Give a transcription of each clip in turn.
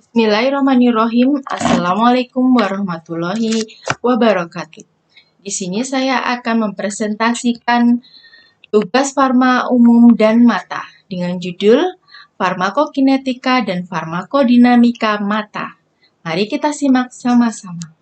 Bismillahirrahmanirrahim. Assalamualaikum warahmatullahi wabarakatuh. Di sini saya akan mempresentasikan tugas farma umum dan mata dengan judul Farmakokinetika dan Farmakodinamika Mata. Mari kita simak sama-sama.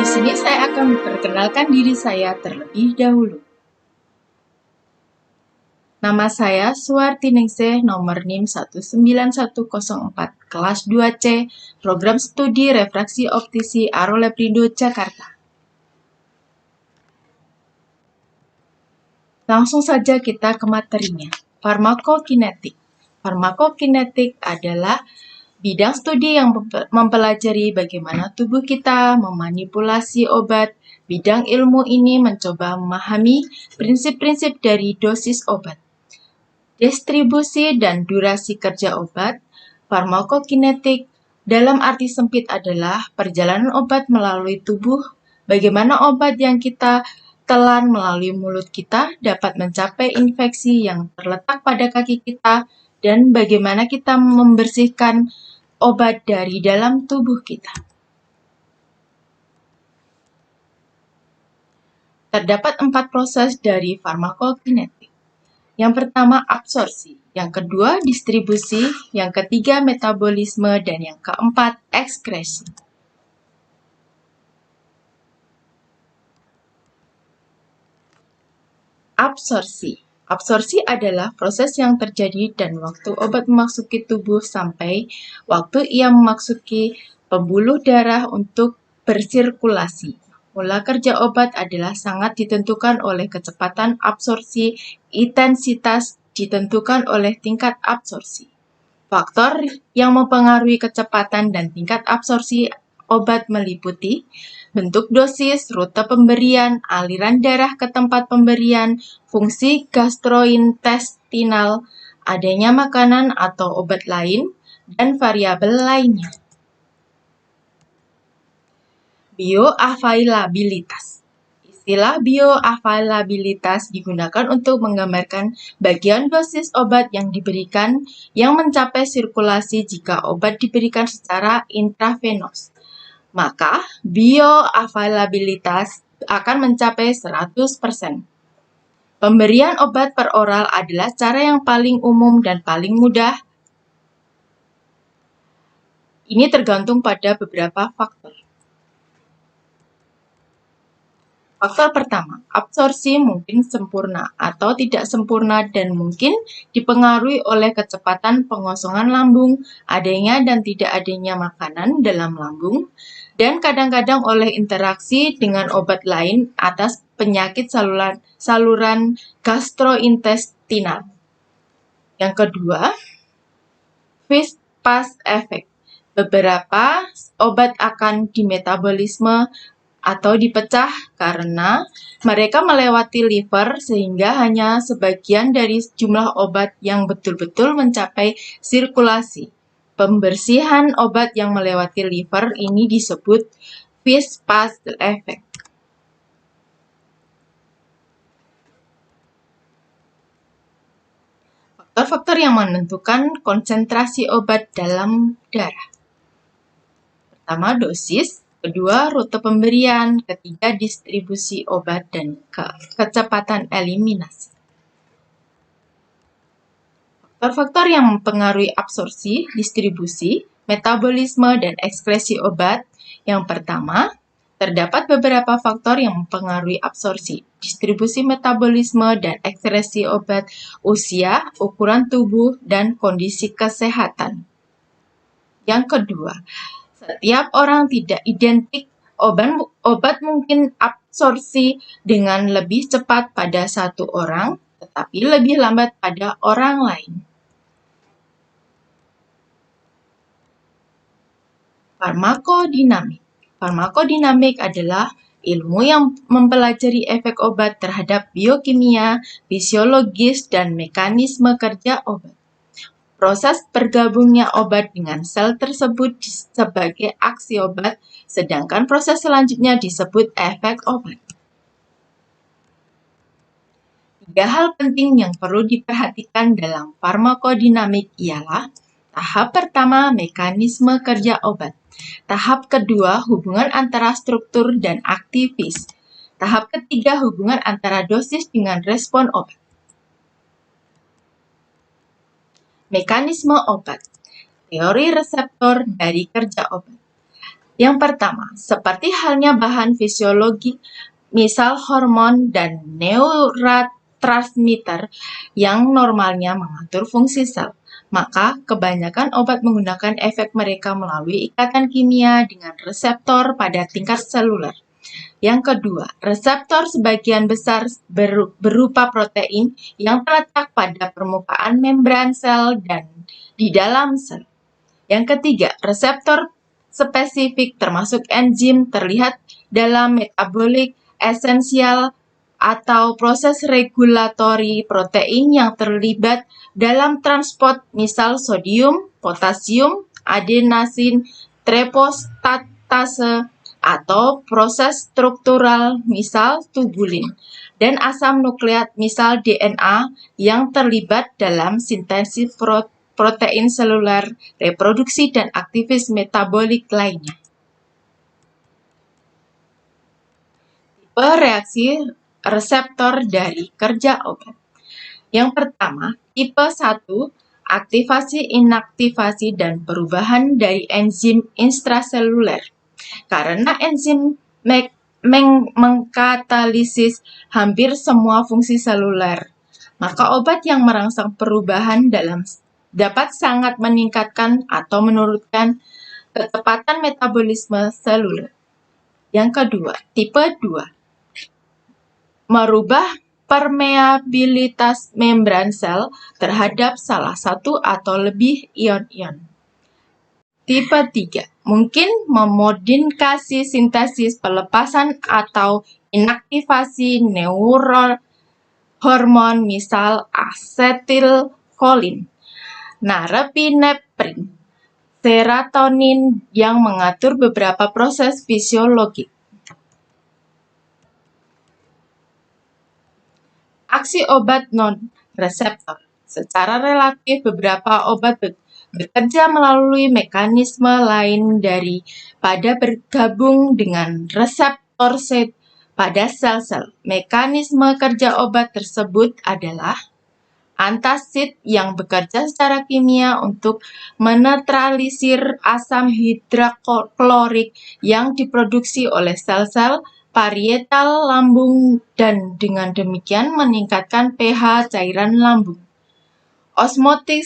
Di sini saya akan memperkenalkan diri saya terlebih dahulu. Nama saya Suwarti Ningsih, nomor NIM 19104, kelas 2C, Program Studi Refraksi Optisi Aroleprindo, Jakarta. Langsung saja kita ke materinya. Farmakokinetik. Farmakokinetik adalah bidang studi yang mempelajari bagaimana tubuh kita memanipulasi obat. Bidang ilmu ini mencoba memahami prinsip-prinsip dari dosis obat, distribusi dan durasi kerja obat. Farmakokinetik dalam arti sempit adalah perjalanan obat melalui tubuh, bagaimana obat yang kita telan melalui mulut kita dapat mencapai infeksi yang terletak pada kaki kita, dan bagaimana kita membersihkan obat dari dalam tubuh kita. Terdapat 4 proses dari farmakokinetik. Yang pertama absorpsi, yang kedua distribusi, yang ketiga metabolisme, dan yang keempat ekskresi. Absorpsi. Absorpsi adalah proses yang terjadi dan waktu obat memasuki tubuh sampai waktu ia memasuki pembuluh darah untuk bersirkulasi. Pola kerja obat adalah sangat ditentukan oleh kecepatan absorpsi, intensitas ditentukan oleh tingkat absorpsi. Faktor yang mempengaruhi kecepatan dan tingkat absorpsi obat meliputi bentuk dosis, rute pemberian, aliran darah ke tempat pemberian, fungsi gastrointestinal, adanya makanan atau obat lain, dan variabel lainnya. Bioavailabilitas. Istilah bioavailabilitas digunakan untuk menggambarkan bagian dosis obat yang diberikan yang mencapai sirkulasi jika obat diberikan secara intravenous. Maka bioavailabilitas akan mencapai 100%. Pemberian obat per oral adalah cara yang paling umum dan paling mudah. Ini tergantung pada beberapa faktor. Faktor pertama, absorpsi mungkin sempurna atau tidak sempurna dan mungkin dipengaruhi oleh kecepatan pengosongan lambung, adanya dan tidak adanya makanan dalam lambung, dan kadang-kadang oleh interaksi dengan obat lain atas penyakit saluran gastrointestinal. Yang kedua, fast effect. Beberapa obat akan dimetabolisme atau dipecah karena mereka melewati liver sehingga hanya sebagian dari jumlah obat yang betul-betul mencapai sirkulasi. Pembersihan obat yang melewati liver ini disebut fast effect. Faktor-faktor yang menentukan konsentrasi obat dalam darah. Pertama, dosis. Kedua, rute pemberian. Ketiga, distribusi obat. Dan kecepatan eliminasi. Faktor-faktor yang mempengaruhi absorpsi, distribusi, metabolisme, dan ekskresi obat. Yang pertama, terdapat beberapa faktor yang mempengaruhi absorpsi, distribusi, metabolisme, dan ekskresi obat: usia, ukuran tubuh, dan kondisi kesehatan. Yang kedua, setiap orang tidak identik. Obat mungkin absorpsi dengan lebih cepat pada satu orang, tetapi lebih lambat pada orang lain. Farmakodinamik. Farmakodinamik adalah ilmu yang mempelajari efek obat terhadap biokimia, fisiologis, dan mekanisme kerja obat. Proses bergabungnya obat dengan sel tersebut sebagai aksi obat, sedangkan proses selanjutnya disebut efek obat. 3 hal penting yang perlu diperhatikan dalam farmakodinamik ialah tahap pertama, mekanisme kerja obat. Tahap kedua, hubungan antara struktur dan aktivis. Tahap ketiga, hubungan antara dosis dengan respon obat. Mekanisme obat. Teori reseptor dari kerja obat. Yang pertama, seperti halnya bahan fisiologi, misal hormon dan neurotransmitter yang normalnya mengatur fungsi sel, maka kebanyakan obat menggunakan efek mereka melalui ikatan kimia dengan reseptor pada tingkat seluler. Yang kedua, reseptor sebagian besar berupa protein yang terletak pada permukaan membran sel dan di dalam sel. Yang ketiga, reseptor spesifik termasuk enzim terlihat dalam metabolik esensial atau proses regulatori protein yang terlibat dalam transport misal sodium, potasium, adenosin, trifosphatase, atau proses struktural misal tubulin, dan asam nukleat misal DNA yang terlibat dalam sintesis protein seluler, reproduksi, dan aktivis metabolik lainnya. Tipe reaksi reseptor dari kerja obat. Yang pertama, tipe 1, aktivasi, inaktivasi, dan perubahan dari enzim intraseluler. Karena enzim mengkatalisis hampir semua fungsi seluler, maka obat yang merangsang perubahan dapat sangat meningkatkan atau menurunkan kecepatan metabolisme seluler. Yang kedua, tipe 2, merubah permeabilitas membran sel terhadap salah satu atau lebih ion-ion. Tipe 3, mungkin memodifikasi sintesis pelepasan atau inaktivasi neurohormon misal asetilkolin, norepinefrin, serotonin yang mengatur beberapa proses fisiologik. Aksi obat non-reseptor. Secara relatif, beberapa obat bekerja melalui mekanisme lain daripada bergabung dengan reseptor pada sel-sel. Mekanisme kerja obat tersebut adalah antasid yang bekerja secara kimia untuk menetralisir asam hidroklorik yang diproduksi oleh sel-sel parietal lambung dan dengan demikian meningkatkan pH cairan lambung. Osmotik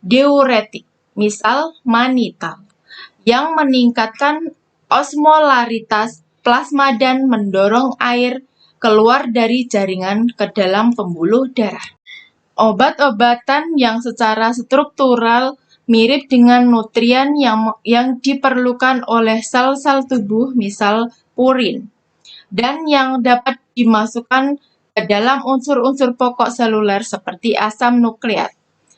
diuretik, misal mannitol, yang meningkatkan osmolaritas plasma dan mendorong air keluar dari jaringan ke dalam pembuluh darah. Obat-obatan yang secara struktural mirip dengan nutrien yang diperlukan oleh sel-sel tubuh, misal purin, dan yang dapat dimasukkan ke dalam unsur-unsur pokok seluler seperti asam nukleat.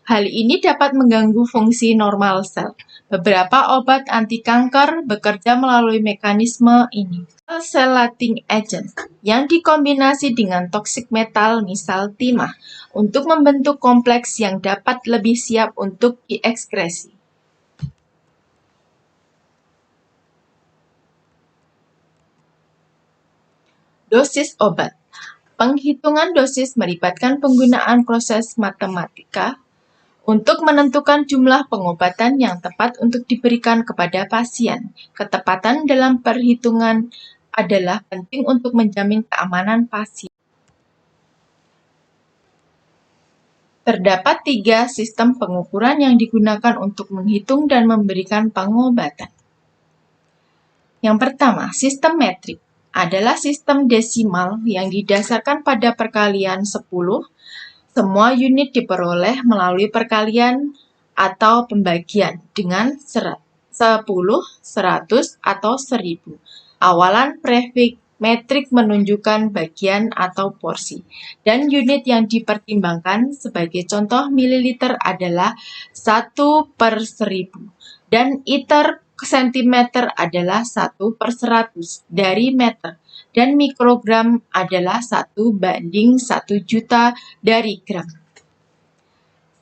Hal ini dapat mengganggu fungsi normal sel. Beberapa obat anti kanker bekerja melalui mekanisme ini. Cell-chelating agent yang dikombinasi dengan toksik metal misal timah untuk membentuk kompleks yang dapat lebih siap untuk diekskresi. Dosis obat. Penghitungan dosis melibatkan penggunaan proses matematika untuk menentukan jumlah pengobatan yang tepat untuk diberikan kepada pasien. Ketepatan dalam perhitungan adalah penting untuk menjamin keamanan pasien. Terdapat 3 sistem pengukuran yang digunakan untuk menghitung dan memberikan pengobatan. Yang pertama, sistem metrik adalah sistem desimal yang didasarkan pada perkalian 10. Semua unit diperoleh melalui perkalian atau pembagian dengan 10, 100, atau 1000. Awalan prefiks metrik menunjukkan bagian atau porsi. Dan unit yang dipertimbangkan sebagai contoh mililiter adalah 1/1000. Dan liter sentimeter adalah 1/100 dari meter. Dan mikrogram adalah 1/1.000.000 dari gram.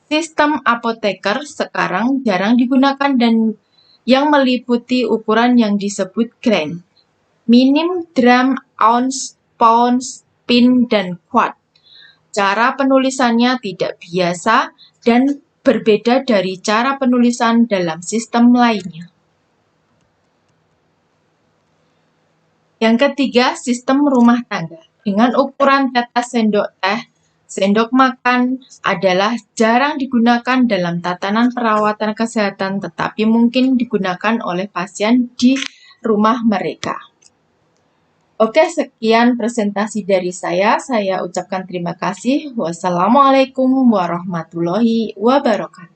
Sistem apoteker sekarang jarang digunakan dan yang meliputi ukuran yang disebut grain, minim, gram, ounce, pounds, pin, dan quart. Cara penulisannya tidak biasa dan berbeda dari cara penulisan dalam sistem lainnya. Yang ketiga, sistem rumah tangga. Dengan ukuran tetes sendok teh, sendok makan adalah jarang digunakan dalam tatanan perawatan kesehatan, tetapi mungkin digunakan oleh pasien di rumah mereka. Oke, sekian presentasi dari saya. Saya ucapkan terima kasih. Wassalamualaikum warahmatullahi wabarakatuh.